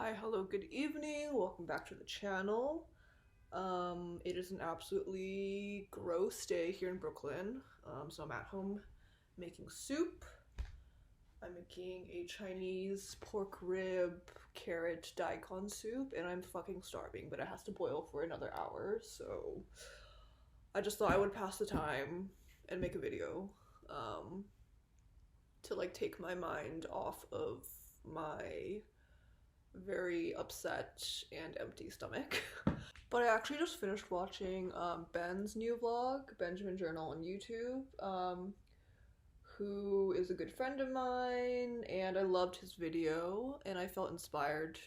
Hi, hello, good evening. Welcome back to the channel. It is an absolutely gross day here in Brooklyn. So I'm at home making soup. I'm making a Chinese pork rib carrot daikon soup, and I'm fucking starving, but it has to boil for another hour, so I just thought I would pass the time and make a video to like take my mind off of my very upset and empty stomach. But I actually just finished watching Ben's new vlog, Benjamin Journal on YouTube, who is a good friend of mine, and I loved his video, and I felt inspired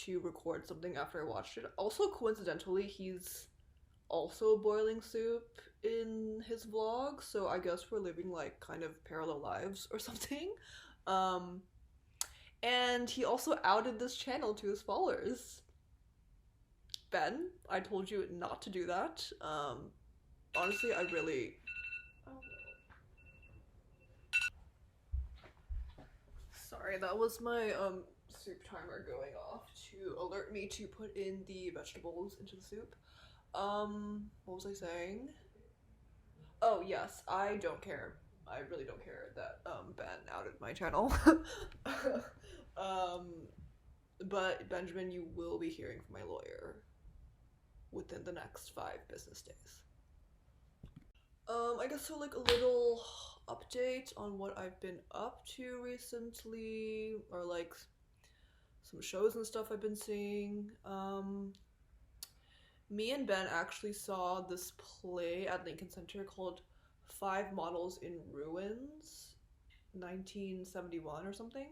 to record something after I watched it. Also, coincidentally, he's also boiling soup in his vlog, so I guess we're living like kind of parallel lives or something. And he also outed this channel to his followers. Ben, I told you not to do that. Honestly, I really... Oh. Sorry, that was my soup timer going off to alert me to put in the vegetables into the soup. What was I saying? Oh yes, I don't care. I really don't care that Ben outed my channel. But Benjamin, you will be hearing from my lawyer within the next 5 business days. I guess so, like a little update on what I've been up to recently, or like some shows and stuff I've been seeing. Me and Ben actually saw this play at Lincoln Center called 5 Models in Ruins, 1971 or something.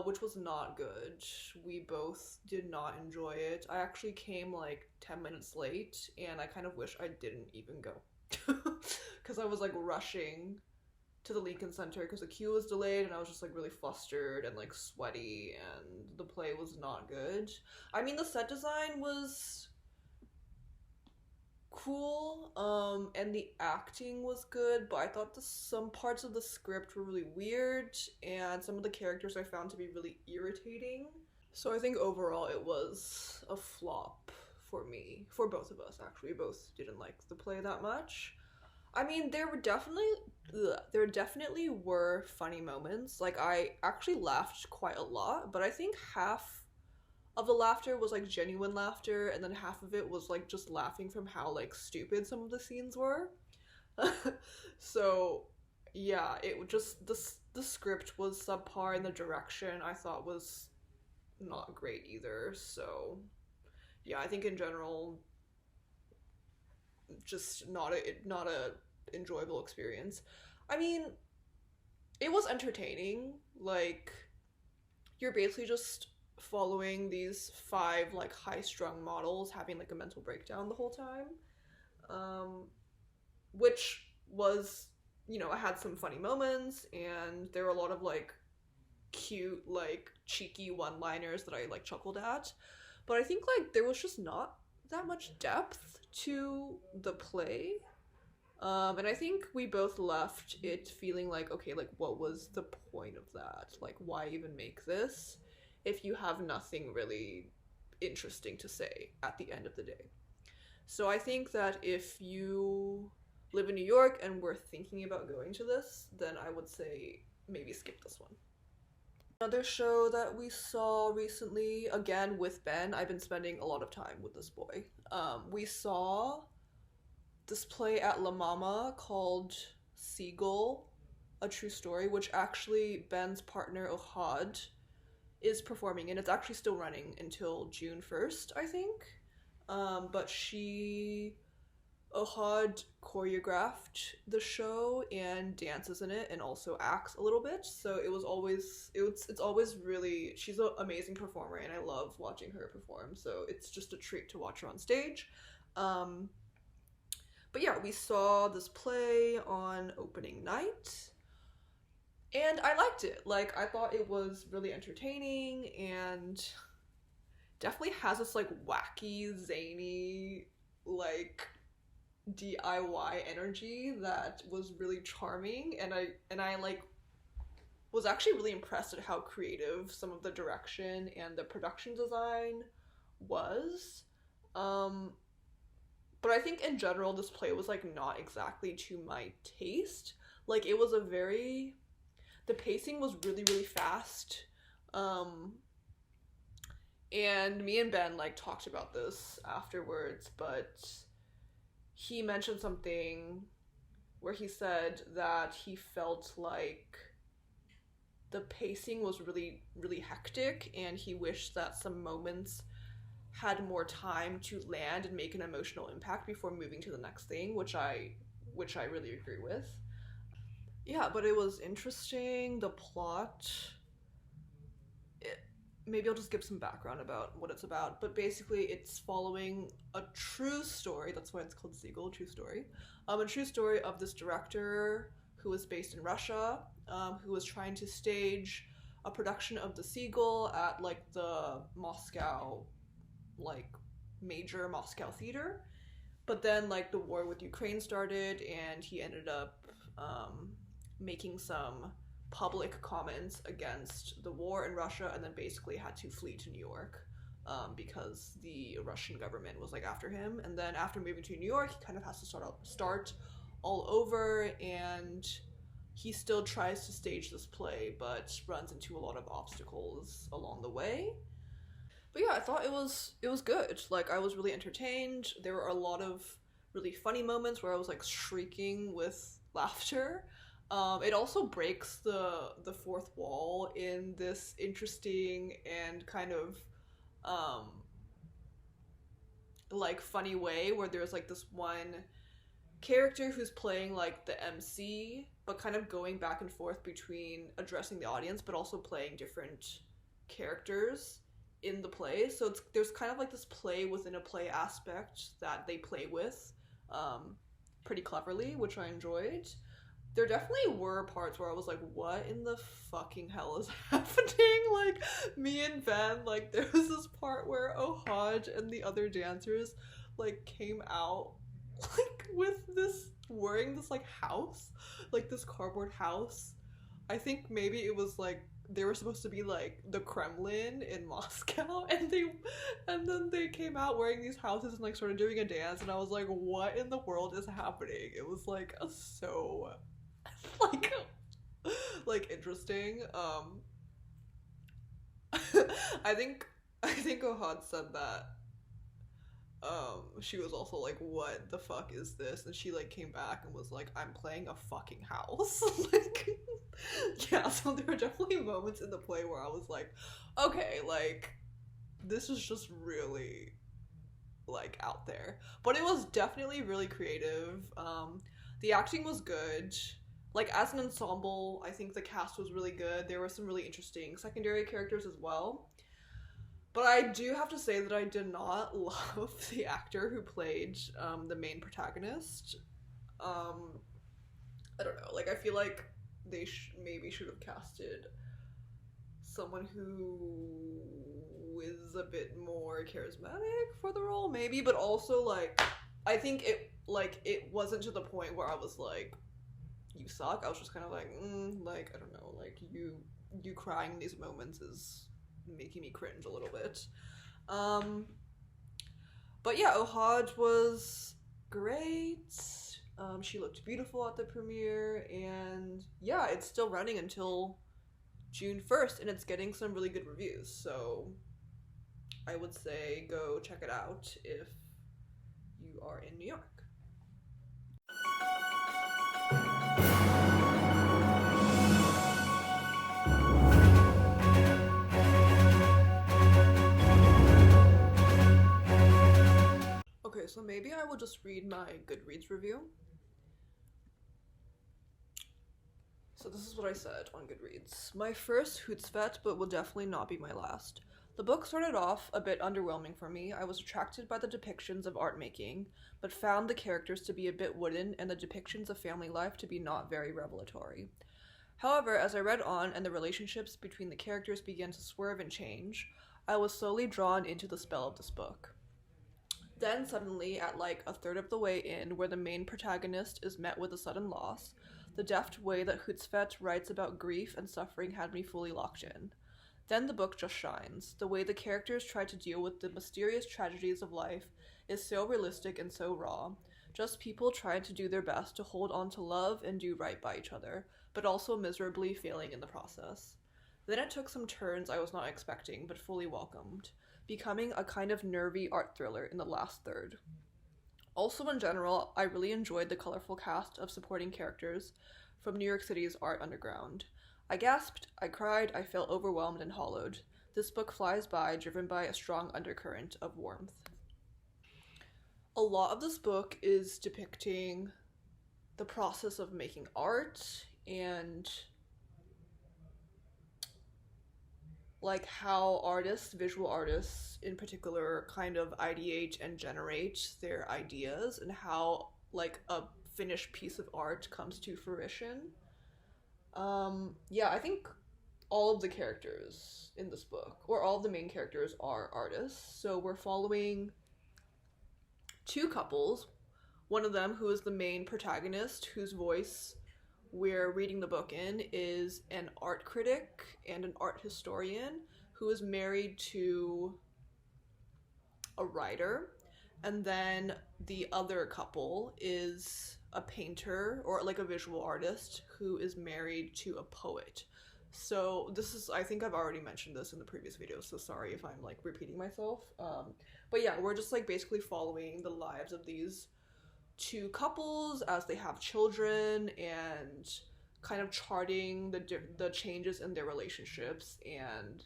Which was not good. We both did not enjoy it. I actually came like 10 minutes late, and I kind of wish I didn't even go. Because I was like rushing to the Lincoln Center because the queue was delayed, and I was just like really flustered and like sweaty, and the play was not good. I mean, the set design was cool, and the acting was good, but I thought some parts of the script were really weird, and some of the characters I found to be really irritating. So I think overall it was a flop for me, for both of us actually. We both didn't like the play that much. I mean, there definitely were funny moments. Like, I actually laughed quite a lot, but I think half of the laughter was like genuine laughter, and then half of it was like just laughing from how like stupid some of the scenes were. So yeah, it would just the script was subpar, and the direction I thought was not great either. So yeah, I think in general just not a enjoyable experience. I mean, it was entertaining. Like, you're basically just following these 5 like high-strung models having like a mental breakdown the whole time, which was, you know, I had some funny moments, and there were a lot of like cute like cheeky one-liners that I like chuckled at, but I think like there was just not that much depth to the play. And I think we both left it feeling like, okay, like what was the point of that? Like, why even make this if you have nothing really interesting to say at the end of the day? So I think that if you live in New York and were thinking about going to this, then I would say maybe skip this one. Another show that we saw recently, again with Ben, I've been spending a lot of time with this boy. We saw this play at La Mama called Seagull, A True Story, which actually Ben's partner Ohad is performing, and it's actually still running until June 1st, I think. But Ohad choreographed the show and dances in it and also acts a little bit, so it's always really, she's an amazing performer, and I love watching her perform, so it's just a treat to watch her on stage. But yeah, we saw this play on opening night, and I liked it. Like, I thought it was really entertaining, and definitely has this like wacky, zany, like DIY energy that was really charming, and I like was actually really impressed at how creative some of the direction and the production design was. But I think in general this play was like not exactly to my taste. Like it was the pacing was really, really fast. And me and Ben like talked about this afterwards, but he mentioned something where he said that he felt like the pacing was really, really hectic, and he wished that some moments had more time to land and make an emotional impact before moving to the next thing, which I really agree with. Yeah, but it was interesting. The plot, maybe I'll just give some background about what it's about, but basically it's following a true story. That's why it's called Seagull, true story. A true story of this director who was based in Russia, who was trying to stage a production of the Seagull at like the Moscow, like major Moscow theater. But then like the war with Ukraine started, and he ended up making some public comments against the war in Russia, and then basically had to flee to New York because the Russian government was like after him. And then after moving to New York, he kind of has to start all over, and he still tries to stage this play but runs into a lot of obstacles along the way. But yeah, I thought it was good. Like I was really entertained. There were a lot of really funny moments where I was like shrieking with laughter. It also breaks the fourth wall in this interesting and kind of like funny way, where there's like this one character who's playing like the MC, but kind of going back and forth between addressing the audience but also playing different characters in the play. So there's kind of like this play within a play aspect that they play with pretty cleverly, which I enjoyed. There definitely were parts where I was like, what in the fucking hell is happening? Like, me and Ben, like, there was this part where Ohad and the other dancers, like, came out, like, with this, wearing this, like, house, like, this cardboard house. I think maybe it was, like, they were supposed to be, like, the Kremlin in Moscow, and then they came out wearing these houses and, like, started doing a dance, and I was like, what in the world is happening? It was, like, so... like interesting. I think Ohad said that she was also like, what the fuck is this? And she like came back and was like, I'm playing a fucking house. Like, yeah, so there were definitely moments in the play where I was like, okay, like this is just really like out there. But it was definitely really creative. The acting was good. Like, as an ensemble, I think the cast was really good. There were some really interesting secondary characters as well. But I do have to say that I did not love the actor who played the main protagonist. I don't know. Like, I feel like they maybe should have casted someone who is a bit more charismatic for the role, maybe. But also, like, I think it wasn't to the point where I was like, you suck. I was just kind of like, like, I don't know, like, you crying in these moments is making me cringe a little bit. But yeah, Ohad was great. She looked beautiful at the premiere, and yeah, it's still running until June 1st, and it's getting some really good reviews, so I would say go check it out if you are in New York. Okay, so maybe I will just read my Goodreads review. So this is what I said on Goodreads. My first Hustfedt, but will definitely not be my last. The book started off a bit underwhelming for me. I was attracted by the depictions of art making, but found the characters to be a bit wooden and the depictions of family life to be not very revelatory. However, as I read on and the relationships between the characters began to swerve and change, I was slowly drawn into the spell of this book. Then suddenly, at like a third of the way in, where the main protagonist is met with a sudden loss, The deft way that Hustfedt writes about grief and suffering had me fully locked in. Then the book just shines. The way the characters try to deal with the mysterious tragedies of life is so realistic and so raw. Just people trying to do their best to hold on to love and do right by each other, but also miserably failing in the process. Then it took some turns I was not expecting, but fully welcomed, becoming a kind of nervy art thriller in the last third. Also, in general, I really enjoyed the colorful cast of supporting characters from New York City's art underground. I gasped, I cried, I felt overwhelmed and hollowed. This book flies by, driven by a strong undercurrent of warmth. A lot of this book is depicting the process of making art and like how artists, visual artists in particular, kind of ideate and generate their ideas and how like a finished piece of art comes to fruition. I think all of the characters in this book, or all of the main characters, are artists. So we're following two couples. One of them, who is the main protagonist, whose voice we're reading the book in, is an art critic and an art historian who is married to a writer. And then the other couple is a painter or like a visual artist who is married to a poet. So this is, I think I've already mentioned this in the previous video, so sorry if I'm like repeating myself. But yeah, we're just like basically following the lives of these two couples as they have children and kind of charting the changes in their relationships and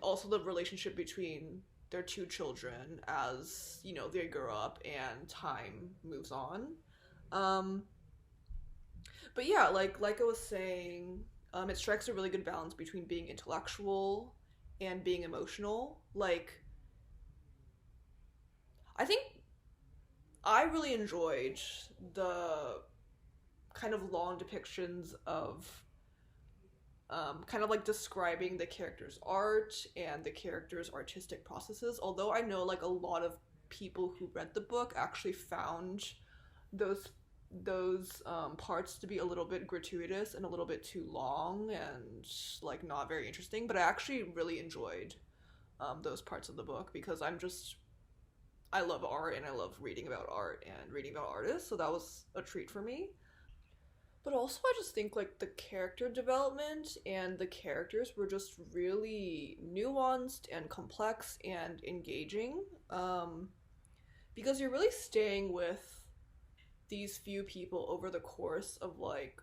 also the relationship between their two children as, you know, they grow up and time moves on. But yeah, like I was saying, it strikes a really good balance between being intellectual and being emotional. Like, I think I really enjoyed the kind of long depictions of kind of like describing the character's art and the character's artistic processes, although I know like a lot of people who read the book actually found those parts to be a little bit gratuitous and a little bit too long and like not very interesting, but I actually really enjoyed those parts of the book because I love art and I love reading about art and reading about artists, so that was a treat for me. But also I just think like the character development and the characters were just really nuanced and complex and engaging, because you're really staying with these few people over the course of like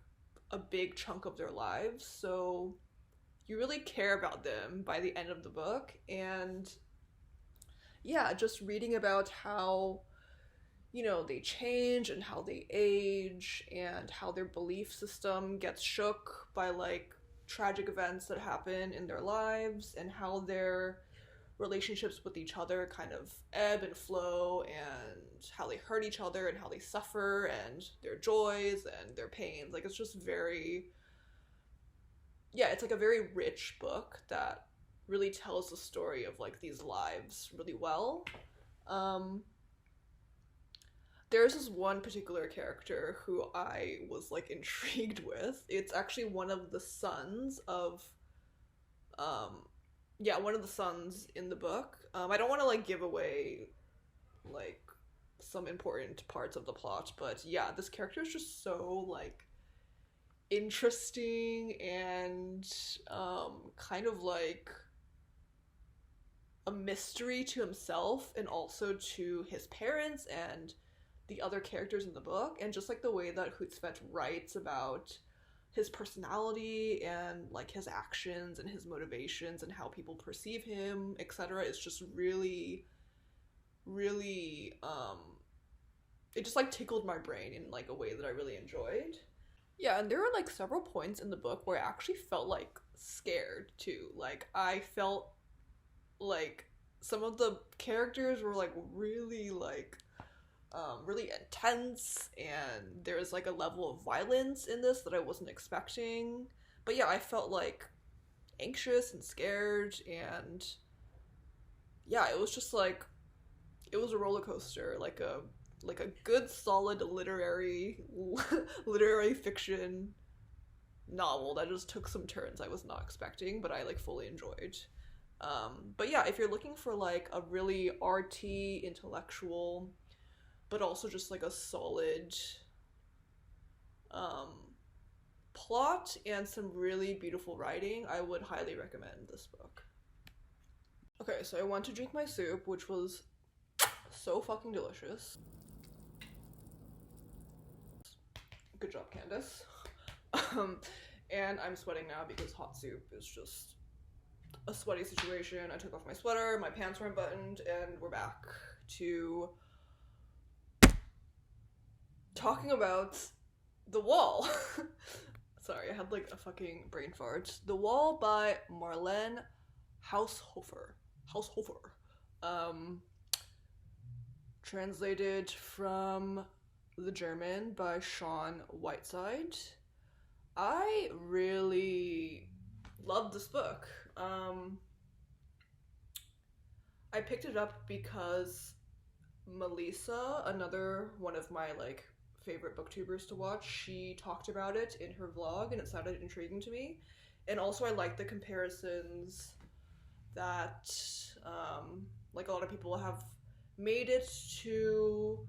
a big chunk of their lives, so you really care about them by the end of the book. And yeah, just reading about how, you know, they change and how they age and how their belief system gets shook by like tragic events that happen in their lives and how their relationships with each other kind of ebb and flow and how they hurt each other and how they suffer and their joys and their pains. Like, it's just very, yeah, it's like a very rich book that really tells the story of like these lives really well. There's this one particular character who I was like intrigued with. It's actually one of the sons of one of the sons in the book. I don't want to like give away like some important parts of the plot, but yeah, this character is just so like interesting and kind of like a mystery to himself and also to his parents and the other characters in the book, and just like the way that Hustfedt writes about his personality and like his actions and his motivations and how people perceive him, etc. is just really, really it just like tickled my brain in like a way that I really enjoyed. Yeah, and there were like several points in the book where I actually felt like scared too. Like, I felt like some of the characters were like really like really intense, and there's like a level of violence in this that I wasn't expecting. But yeah, I felt like anxious and scared, and yeah, it was just like, it was a roller coaster, like a like a good solid literary fiction novel that just took some turns I was not expecting, but I like fully enjoyed. But yeah, if you're looking for like a really arty, intellectual, but also just like a solid plot and some really beautiful writing, I would highly recommend this book. Okay, so I went to drink my soup, which was so fucking delicious. Good job, Candace. And I'm sweating now because hot soup is just a sweaty situation. I took off my sweater, my pants were unbuttoned, and we're back to talking about The Wall. Sorry, I had like a fucking brain fart. The Wall by Marlen Haushofer. Translated from the German by Sean Whiteside. I really loved this book. I picked it up because Melissa, another one of my like favorite booktubers to watch, she talked about it in her vlog and it sounded intriguing to me. And also I like the comparisons that like a lot of people have made it to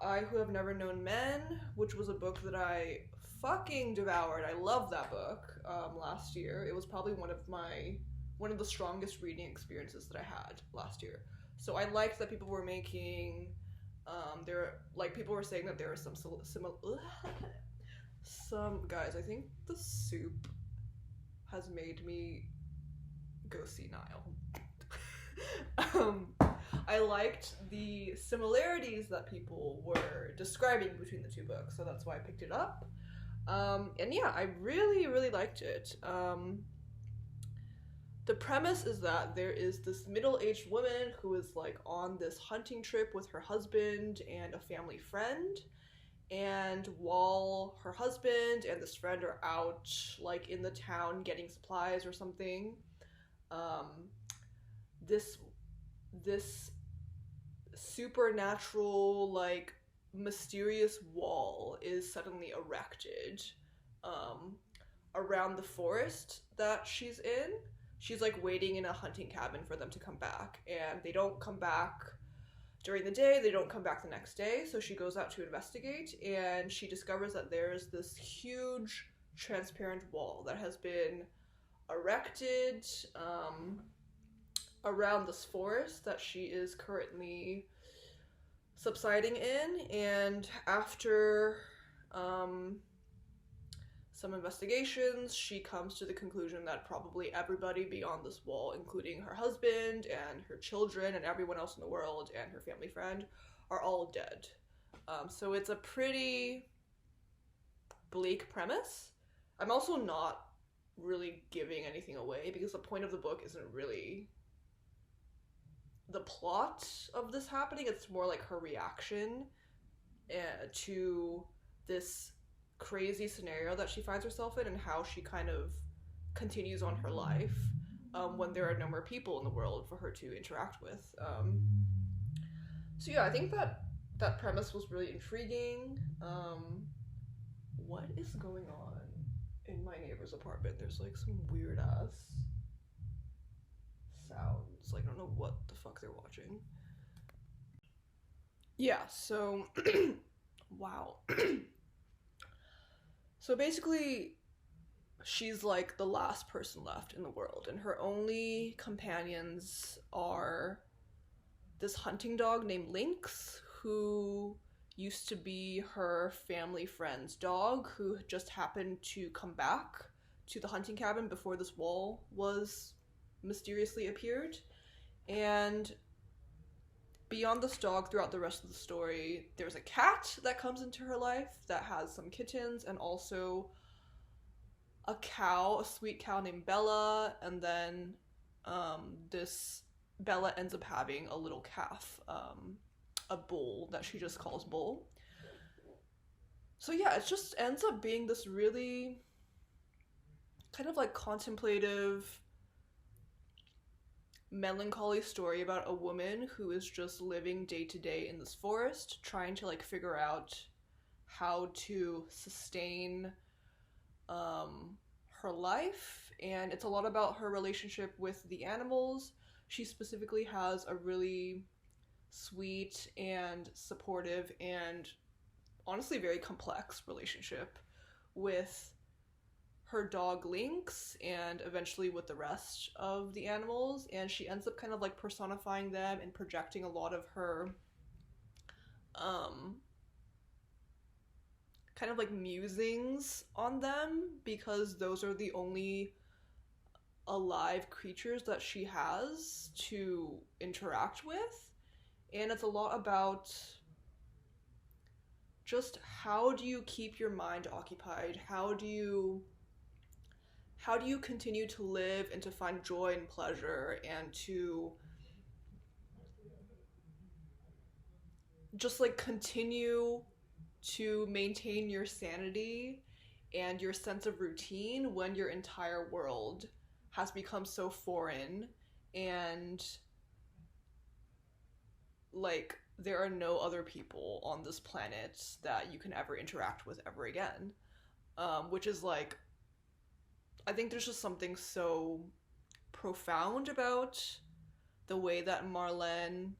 I Who Have Never Known Men, which was a book that I fucking devoured. I loved that book last year. It was probably one of the strongest reading experiences that I had last year. So I liked that people were making people were saying that there were some guys, I think the soup has made me go senile. I liked the similarities that people were describing between the two books, so that's why I picked it up. And yeah, I really, really liked it. The premise is that there is this middle-aged woman who is like on this hunting trip with her husband and a family friend, and while her husband and this friend are out like in the town getting supplies or something, this supernatural, like mysterious wall is suddenly erected around the forest that she's in. She's like waiting in a hunting cabin for them to come back, and they don't come back during the day, they don't come back the next day, so she goes out to investigate, and she discovers that there's this huge transparent wall that has been erected around this forest that she is currently subsiding in. And after some investigations, she comes to the conclusion that probably everybody beyond this wall, including her husband and her children and everyone else in the world and her family friend, are all dead. So it's a pretty bleak premise. I'm also not really giving anything away because the point of the book isn't really the plot of this happening. It's more like her reaction to this crazy scenario that she finds herself in and how she kind of continues on her life when there are no more people in the world for her to interact with. So yeah, I think that premise was really intriguing. What is going on in my neighbor's apartment? There's like some weird ass sounds. Like I don't know what the fuck they're watching. Yeah, so wow. So basically, she's like the last person left in the world, and her only companions are this hunting dog named Lynx, who used to be her family friend's dog, who just happened to come back to the hunting cabin before this wall was mysteriously appeared. And beyond this dog, throughout the rest of the story, there's a cat that comes into her life that has some kittens, and also a cow, a sweet cow named Bella, and then this Bella ends up having a little calf, a bull that she just calls Bull. So yeah, it just ends up being this really kind of like contemplative, melancholy story about a woman who is just living day to day in this forest, trying to like figure out how to sustain her life. And it's a lot about her relationship with the animals. She specifically has a really sweet and supportive and honestly very complex relationship with her dog Lynx and eventually with the rest of the animals, and she ends up kind of like personifying them and projecting a lot of her kind of like musings on them, because those are the only alive creatures that she has to interact with. And it's a lot about just how do you keep your mind occupied? How do you continue to live and to find joy and pleasure and to just like continue to maintain your sanity and your sense of routine when your entire world has become so foreign and like there are no other people on this planet that you can ever interact with ever again. Which is like, I think there's just something so profound about the way that Marlen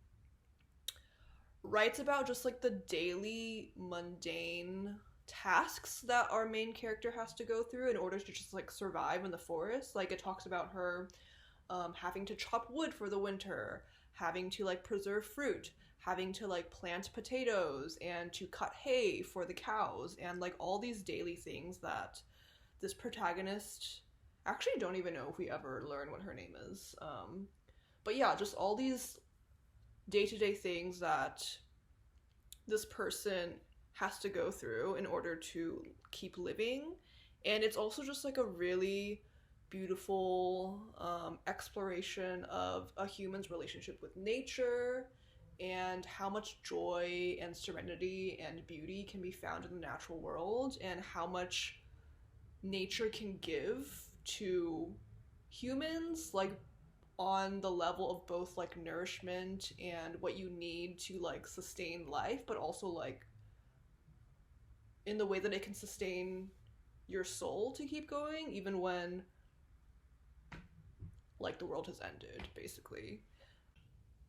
writes about just like the daily mundane tasks that our main character has to go through in order to just like survive in the forest. Like it talks about her having to chop wood for the winter, having to like preserve fruit, having to like plant potatoes and to cut hay for the cows, and like all these daily things that this protagonist, actually don't even know if we ever learn what her name is, but yeah, just all these day-to-day things that this person has to go through in order to keep living. And it's also just like a really beautiful exploration of a human's relationship with nature and how much joy and serenity and beauty can be found in the natural world, and how much nature can give to humans, like on the level of both like nourishment and what you need to like sustain life, but also like in the way that it can sustain your soul to keep going even when like the world has ended, basically.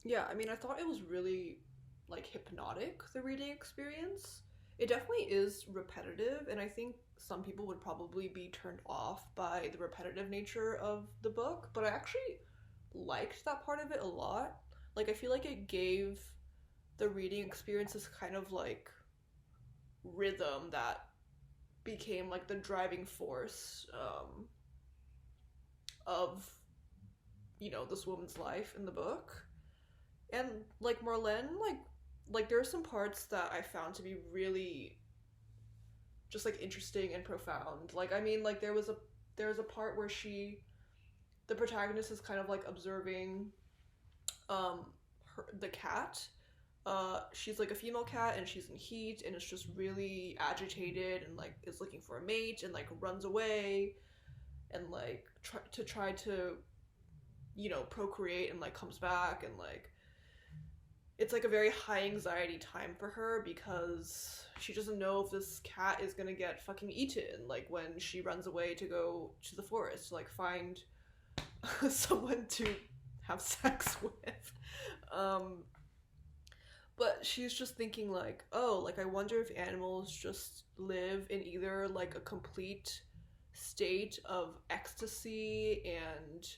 Yeah, I mean, I thought it was really like hypnotic, the reading experience. It definitely is repetitive, and I think some people would probably be turned off by the repetitive nature of the book, but I actually liked that part of it a lot. Like, I feel like it gave the reading experience this kind of like rhythm that became like the driving force of, you know, this woman's life in the book. And like Marlen, like there are some parts that I found to be really just like interesting and profound. Like, I mean, like there was a part where the protagonist is kind of like observing the cat. She's like a female cat and she's in heat and it's just really agitated and like is looking for a mate and like runs away and like try to, you know, procreate, and like comes back, and like it's like a very high anxiety time for her because she doesn't know if this cat is gonna get fucking eaten, like when she runs away to go to the forest to like find someone to have sex with. But she's just thinking like, oh, like I wonder if animals just live in either like a complete state of ecstasy and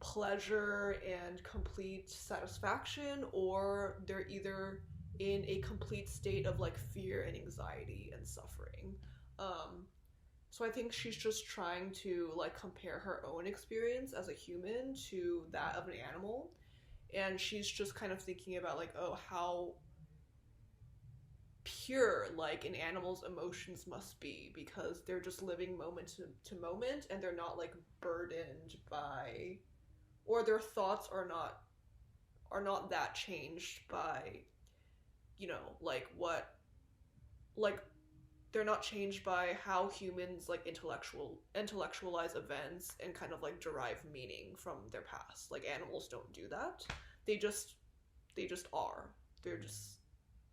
pleasure and complete satisfaction, or they're either in a complete state of like fear and anxiety and suffering. So I think she's just trying to like compare her own experience as a human to that of an animal, and she's just kind of thinking about like, oh, how pure like an animal's emotions must be, because they're just living moment to moment and they're not like burdened by, or their thoughts are not that changed by, you know, like what, like they're not changed by how humans like intellectualize events and kind of like derive meaning from their past. Like animals don't do that. They just are. They're just,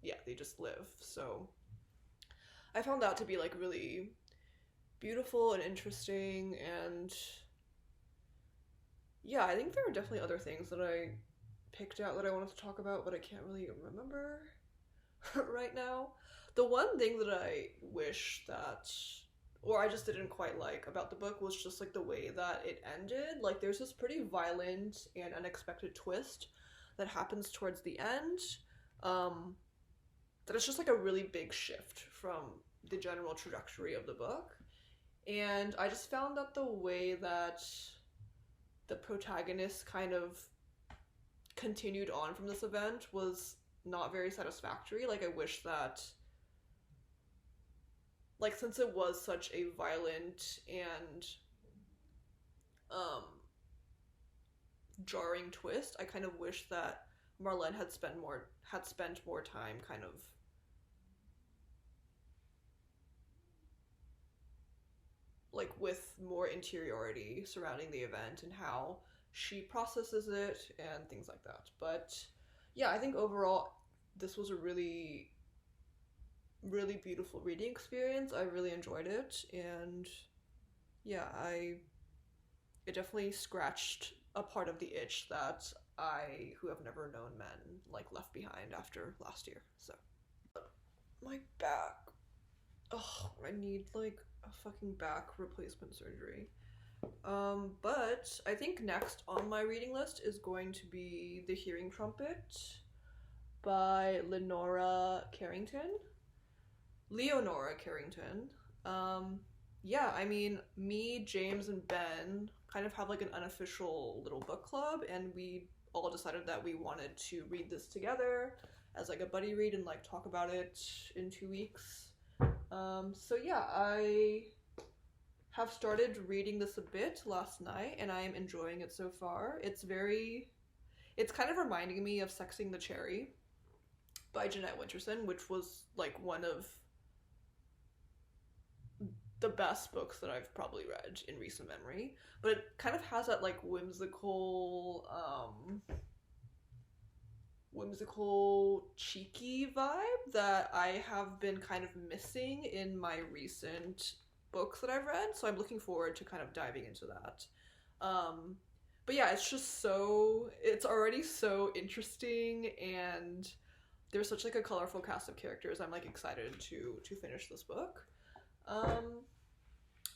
yeah, they just live. So I found that to be like really beautiful and interesting, and yeah, I think there are definitely other things that I picked out that I wanted to talk about, but I can't really remember right now. The one thing that I wish that, or I just didn't quite like about the book was just like the way that it ended. Like there's this pretty violent and unexpected twist that happens towards the end. That it's just like a really big shift from the general trajectory of the book. And I just found that the way that the protagonist kind of continued on from this event was not very satisfactory. Like I wish that, like, since it was such a violent and jarring twist, I kind of wish that Marlen had spent more time kind of like with more interiority surrounding the event and how she processes it and things like that. But yeah, I think overall this was a really beautiful reading experience. I really enjoyed it, and yeah, it definitely scratched a part of the itch that I, who have never known men, like left behind after last year. So my back, oh, I need like a fucking back replacement surgery. But I think next on my reading list is going to be The Hearing Trumpet by Leonora Carrington. Yeah, I mean, me, James, and Ben kind of have like an unofficial little book club, and we all decided that we wanted to read this together as like a buddy read and like talk about it in 2 weeks. So yeah, I have started reading this a bit last night, and I am enjoying it so far. It's kind of reminding me of Sexing the Cherry by Jeanette Winterson, which was like one of the best books that I've probably read in recent memory. But it kind of has that like whimsical, cheeky vibe that I have been kind of missing in my recent books that I've read, so I'm looking forward to kind of diving into that. But yeah, it's already so interesting, and there's such like a colorful cast of characters. I'm like excited to finish this book.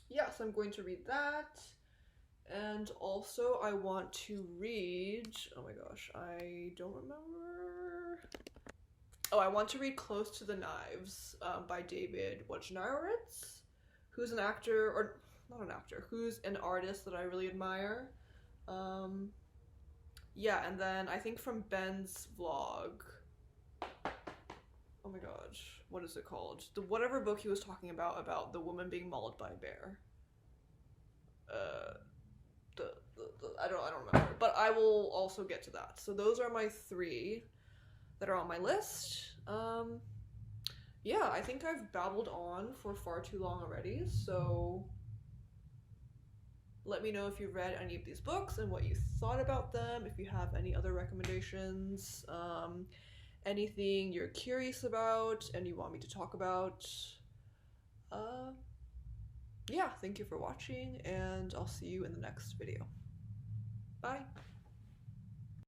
Yeah, so I'm going to read that. And also I want to read, oh my gosh, I don't remember. Oh, I want to read Close to the Knives by David Wojnarowicz, who's an actor, or not an actor, who's an artist that I really admire. Yeah, and then I think from Ben's vlog, oh my gosh, what is it called? Whatever book he was talking about the woman being mauled by a bear. I don't remember, but I will also get to that. So those are my 3 that are on my list. Yeah, I think I've babbled on for far too long already, so let me know if you've read any of these books and what you thought about them, if you have any other recommendations, anything you're curious about and you want me to talk about. Yeah, thank you for watching, and I'll see you in the next video. Bye!